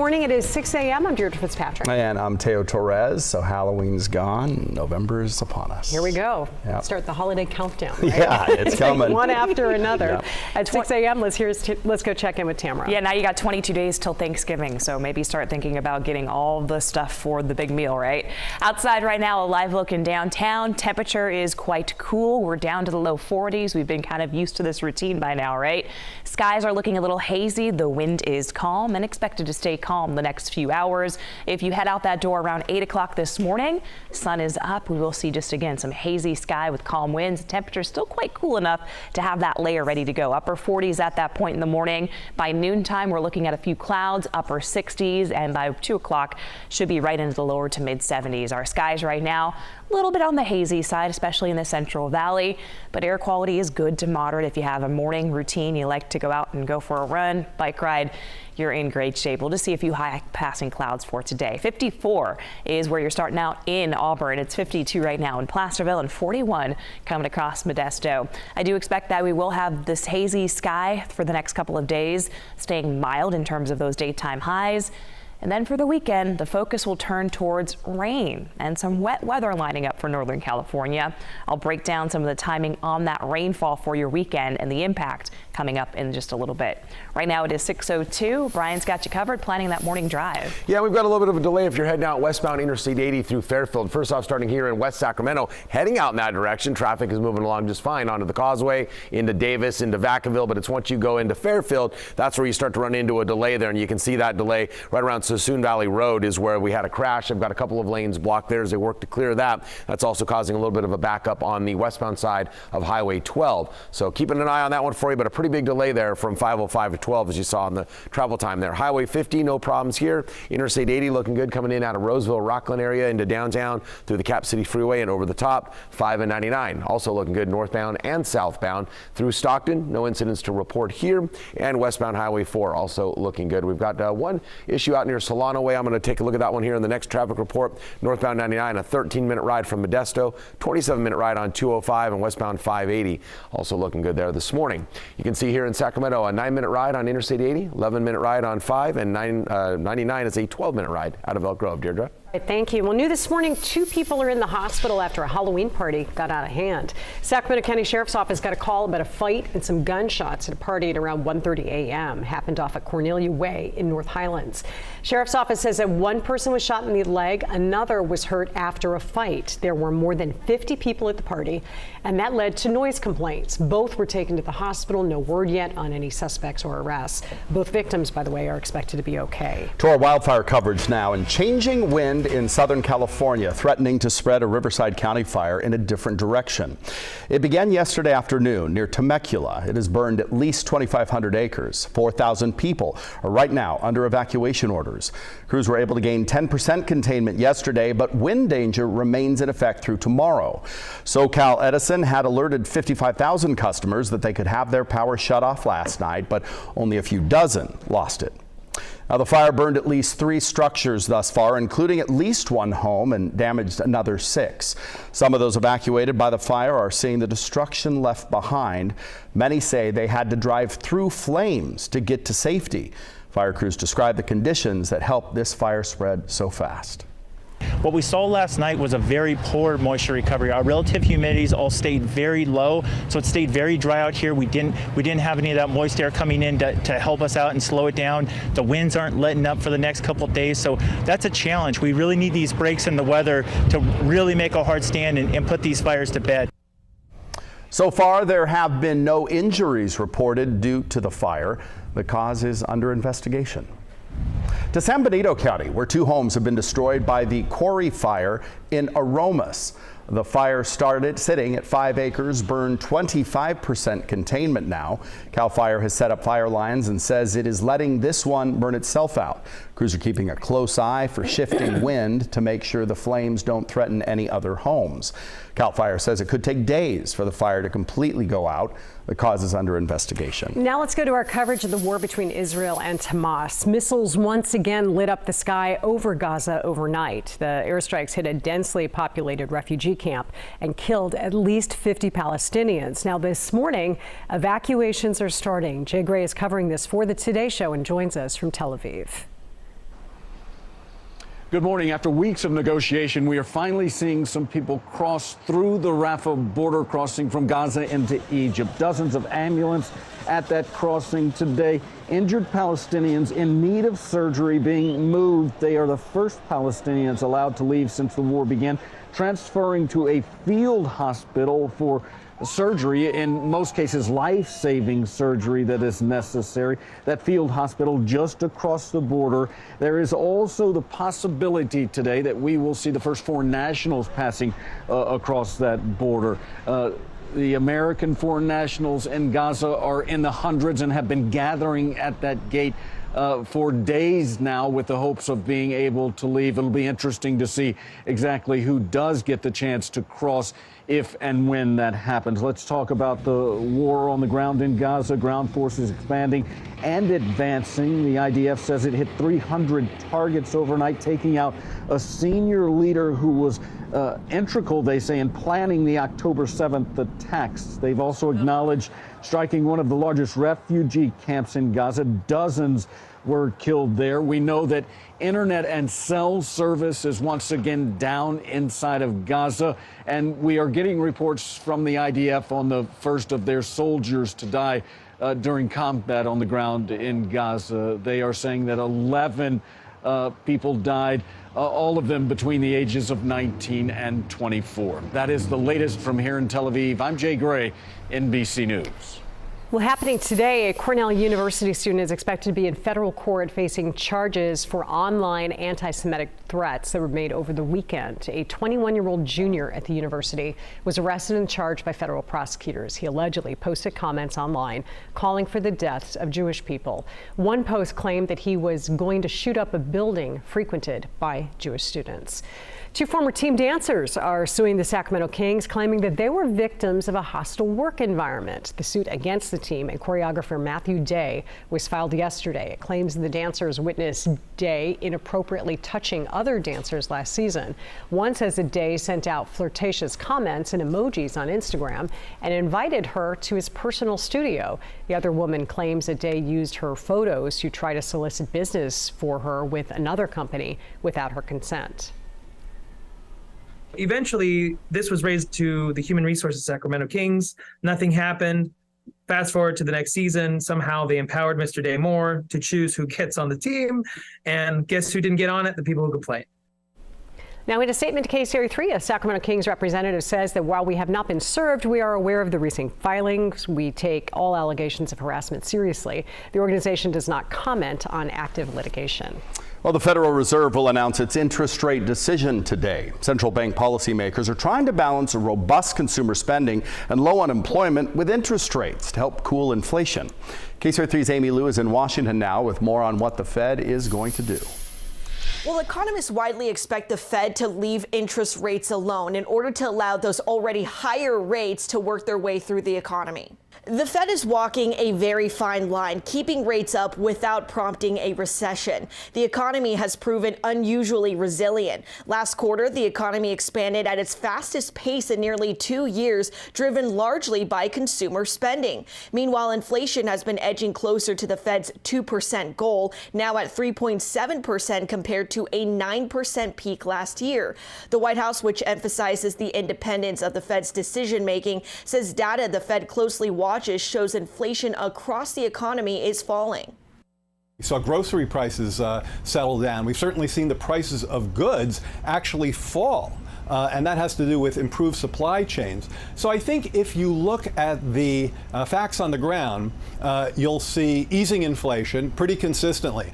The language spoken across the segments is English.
morning. It is 6 a.m. I'm Deirdre Fitzpatrick. And I'm Teo Torres. So Halloween's gone. November's upon us. Here we go. Yep. Start the holiday countdown. Right? Yeah, it's coming. One after another. Yep. At 6 a.m., let's go check in with Tamara. Yeah, now you got 22 days till Thanksgiving, so maybe start thinking about getting all the stuff for the big meal, right? Outside right now, a live look in downtown. Temperature is quite cool. We're down to the low 40s. We've been kind of used to this routine by now, right? Skies are looking a little hazy. The wind is calm and expected to stay calm the next few hours. If you head out that door around 8 o'clock this morning, sun is up. We will see just again some hazy sky with calm winds. Temperature still quite cool enough to have that layer ready to go. Upper 40s at that point in the morning. By noontime, we're looking at a few clouds, upper 60s, and by 2 o'clock should be right into the lower to mid 70s. Our skies right now a little bit on the hazy side, especially in the Central Valley, but air quality is good to moderate. If you have a morning routine, you like to go out and go for a run, bike ride, you're in great shape. We'll just see a few high passing clouds for today. 54 is where you're starting out in Auburn. It's 52 right now in Placerville and 41 coming across Modesto. I do expect that we will have this hazy sky for the next couple of days, staying mild in terms of those daytime highs. And then for the weekend, the focus will turn towards rain and some wet weather lining up for Northern California. I'll break down some of the timing on that rainfall for your weekend and the impact coming up in just a little bit. Right now it is 6:02. Brian's got you covered planning that morning drive. Yeah, we've got a little bit of a delay if you're heading out westbound Interstate 80 through Fairfield. First off, starting here in West Sacramento, heading out in that direction, traffic is moving along just fine onto the Causeway, into Davis, into Vacaville, but it's once you go into Fairfield, that's where you start to run into a delay there, and you can see that delay right around Sassoon Valley Road is where we had a crash. I've got a couple of lanes blocked there as they work to clear that. That's also causing a little bit of a backup on the westbound side of Highway 12. So keeping an eye on that one for you, but a pretty big delay there from 505 to 12 as you saw in the travel time there. Highway 50, no problems here. Interstate 80 looking good coming in out of Roseville, Rockland area into downtown through the Cap City Freeway and over the top. 5 and 99 also looking good northbound and southbound through Stockton. No incidents to report here. And westbound Highway 4 also looking good. We've got one issue out near Solano Way. I'm going to take a look at that one here in the next traffic report. Northbound 99, a 13-minute ride from Modesto, 27-minute ride on 205 and westbound 580. Also looking good there this morning. You can see here in Sacramento a 9-minute ride on Interstate 80, 11-minute ride on 5, and 99 is a 12-minute ride out of Elk Grove. Deirdre? Thank you. Well, new this morning, 2 people are in the hospital after a Halloween party got out of hand. Sacramento County Sheriff's Office got a call about a fight and some gunshots at a party at around 1:30 a.m. Happened off at Cornelia Way in North Highlands. Sheriff's Office says that one person was shot in the leg, another was hurt after a fight. There were more than 50 people at the party, and that led to noise complaints. Both were taken to the hospital. No word yet on any suspects or arrests. Both victims, by the way, are expected to be okay. To our wildfire coverage now, and changing wind in Southern California threatening to spread a Riverside County fire in a different direction. It began yesterday afternoon near Temecula. It has burned at least 2,500 acres. 4,000 people are right now under evacuation orders. Crews were able to gain 10% containment yesterday, but wind danger remains in effect through tomorrow. SoCal Edison had alerted 55,000 customers that they could have their power shut off last night, but only a few dozen lost it. Now, the fire burned at least 3 structures thus far, including at least 1 home, and damaged another 6. Some of those evacuated by the fire are seeing the destruction left behind. Many say they had to drive through flames to get to safety. Fire crews describe the conditions that helped this fire spread so fast. What we saw last night was a very poor moisture recovery. Our relative humidities all stayed very low, so it stayed very dry out here. We didn't have any of that moist air coming in to help us out and slow it down. The winds aren't letting up for the next couple of days, so that's a challenge. We really need these breaks in the weather to really make a hard stand and put these fires to bed. So far, there have been no injuries reported due to the fire. The cause is under investigation. To San Benito County, where 2 homes have been destroyed by the Quarry Fire in Aromas. The fire started sitting at 5 acres, burned 25% containment now. CAL FIRE has set up fire lines and says it is letting this one burn itself out. Crews are keeping a close eye for shifting wind to make sure the flames don't threaten any other homes. CAL FIRE says it could take days for the fire to completely go out. The cause is under investigation. Now let's go to our coverage of the war between Israel and Hamas. Missiles once again lit up the sky over Gaza overnight. The airstrikes hit a densely populated refugee camp and killed at least 50 Palestinians. Now this morning, evacuations are starting. Jay Gray is covering this for the Today Show and joins us from Tel Aviv. Good morning. After weeks of negotiation, we are finally seeing some people cross through the Rafah border crossing from Gaza into Egypt. Dozens of ambulances at that crossing today. Injured Palestinians in need of surgery being moved. They are the first Palestinians allowed to leave since the war began, transferring to a field hospital for surgery, in most cases life-saving surgery that is necessary. That field hospital just across the border. There is also the possibility today that we will see the first foreign nationals passing across that border. The American foreign nationals in Gaza are in the hundreds and have been gathering at that gate for days now with the hopes of being able to leave. It'll be interesting to see exactly who does get the chance to cross if and when that happens. Let's talk about the war on the ground in Gaza. Ground forces expanding and advancing. The IDF says it hit 300 targets overnight, taking out a senior leader who was integral, they say, in planning the October 7th attacks. They've also acknowledged striking one of the largest refugee camps in Gaza. Dozens were killed there. We know that internet and cell service is once again down inside of Gaza, and we are getting reports from the IDF on the first of their soldiers to die during combat on the ground in Gaza. They are saying that 11 people died, all of them between the ages of 19 and 24. That is the latest from here in Tel Aviv. I'm Jay Gray, NBC News. Well, happening today, a Cornell University student is expected to be in federal court facing charges for online anti-Semitic threats that were made over the weekend. A 21-year-old junior at the university was arrested and charged by federal prosecutors. He allegedly posted comments online calling for the deaths of Jewish people. One post claimed that he was going to shoot up a building frequented by Jewish students. Two former team dancers are suing the Sacramento Kings, claiming that they were victims of a hostile work environment. The suit against the team and choreographer Matthew Day was filed yesterday. It claims the dancers witnessed Day inappropriately touching other dancers last season. One says that Day sent out flirtatious comments and emojis on Instagram and invited her to his personal studio. The other woman claims that Day used her photos to try to solicit business for her with another company without her consent. Eventually, this was raised to the Human Resources Sacramento Kings. Nothing happened. Fast forward to the next season, somehow they empowered Mr. Day more to choose who gets on the team. And guess who didn't get on it? The people who complained. Now, in a statement to KCRA 3, a Sacramento Kings representative says that while we have not been served, we are aware of the recent filings. We take all allegations of harassment seriously. The organization does not comment on active litigation. Well, the Federal Reserve will announce its interest rate decision today. Central bank policymakers are trying to balance a robust consumer spending and low unemployment with interest rates to help cool inflation. KCRA 3's Amy Lou is in Washington now with more on what the Fed is going to do. Well, economists widely expect the Fed to leave interest rates alone in order to allow those already higher rates to work their way through the economy. The Fed is walking a very fine line, keeping rates up without prompting a recession. The economy has proven unusually resilient. Last quarter, the economy expanded at its fastest pace in nearly 2 years, driven largely by consumer spending. Meanwhile, inflation has been edging closer to the Fed's 2% goal, now at 3.7% compared to a 9% peak last year. The White House, which emphasizes the independence of the Fed's decision-making, says data the Fed closely watches shows inflation across the economy is falling. We saw grocery prices settle down. We've certainly seen the prices of goods actually fall. And that has to do with improved supply chains. So I think if you look at the facts on the ground, you'll see easing inflation pretty consistently.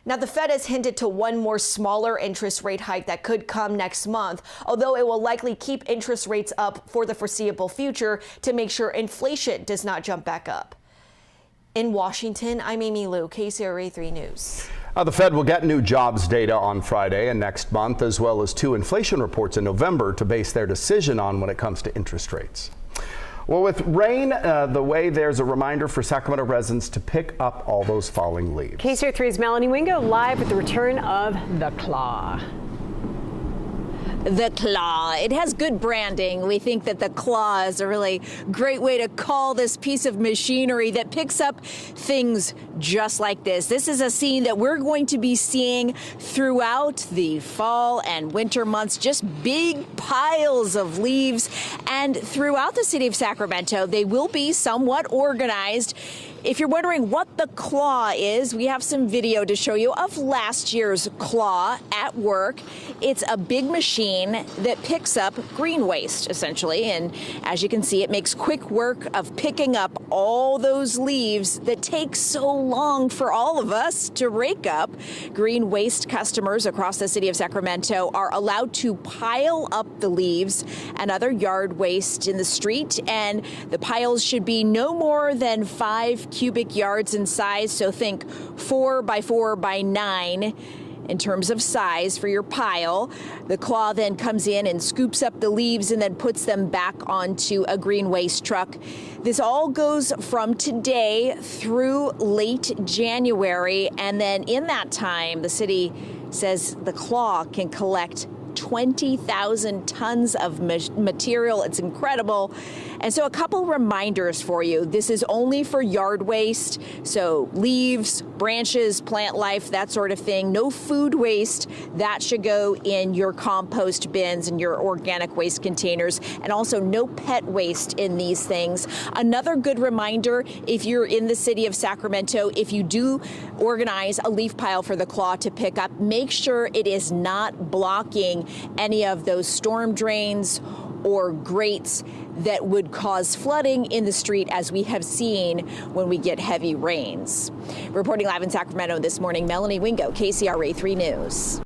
Now, the Fed has hinted to one more smaller interest rate hike that could come next month, although it will likely keep interest rates up for the foreseeable future to make sure inflation does not jump back up. In Washington, I'm Amy Lou, KCRA 3 News. The Fed will get new jobs data on Friday and next month, as well as 2 inflation reports in November to base their decision on when it comes to interest rates. Well, with rain the way, there's a reminder for Sacramento residents to pick up all those falling leaves. KCRA 3's Melanie Wingo live with the return of the claw. The Claw. It has good branding. We think that the Claw is a really great way to call this piece of machinery that picks up things just like this. This is a scene that we're going to be seeing throughout the fall and winter months, just big piles of leaves. And throughout the city of Sacramento, they will be somewhat organized. If you're wondering what the Claw is, we have some video to show you of last year's Claw at work. It's a big machine that picks up green waste, essentially. And as you can see, it makes quick work of picking up all those leaves that take so long for all of us to rake up. Green waste customers across the city of Sacramento are allowed to pile up the leaves and other yard waste in the street. And the piles should be no more than 5 cubic yards in size, so think 4 by 4 by 9 in terms of size for your pile. The Claw then comes in and scoops up the leaves and then puts them back onto a green waste truck. This all goes from today through late January, and then in that time, the city says the Claw can collect 20,000 tons of material. It's incredible. And so a couple reminders for you. This is only for yard waste, so leaves, branches, plant life, that sort of thing. No food waste. That should go in your compost bins and your organic waste containers, and also no pet waste in these things. Another good reminder, if you're in the city of Sacramento, if you do organize a leaf pile for the Claw to pick up, make sure it is not blocking any of those storm drains or grates that would cause flooding in the street, as we have seen when we get heavy rains. Reporting live in Sacramento this morning, Melanie Wingo, KCRA 3 News.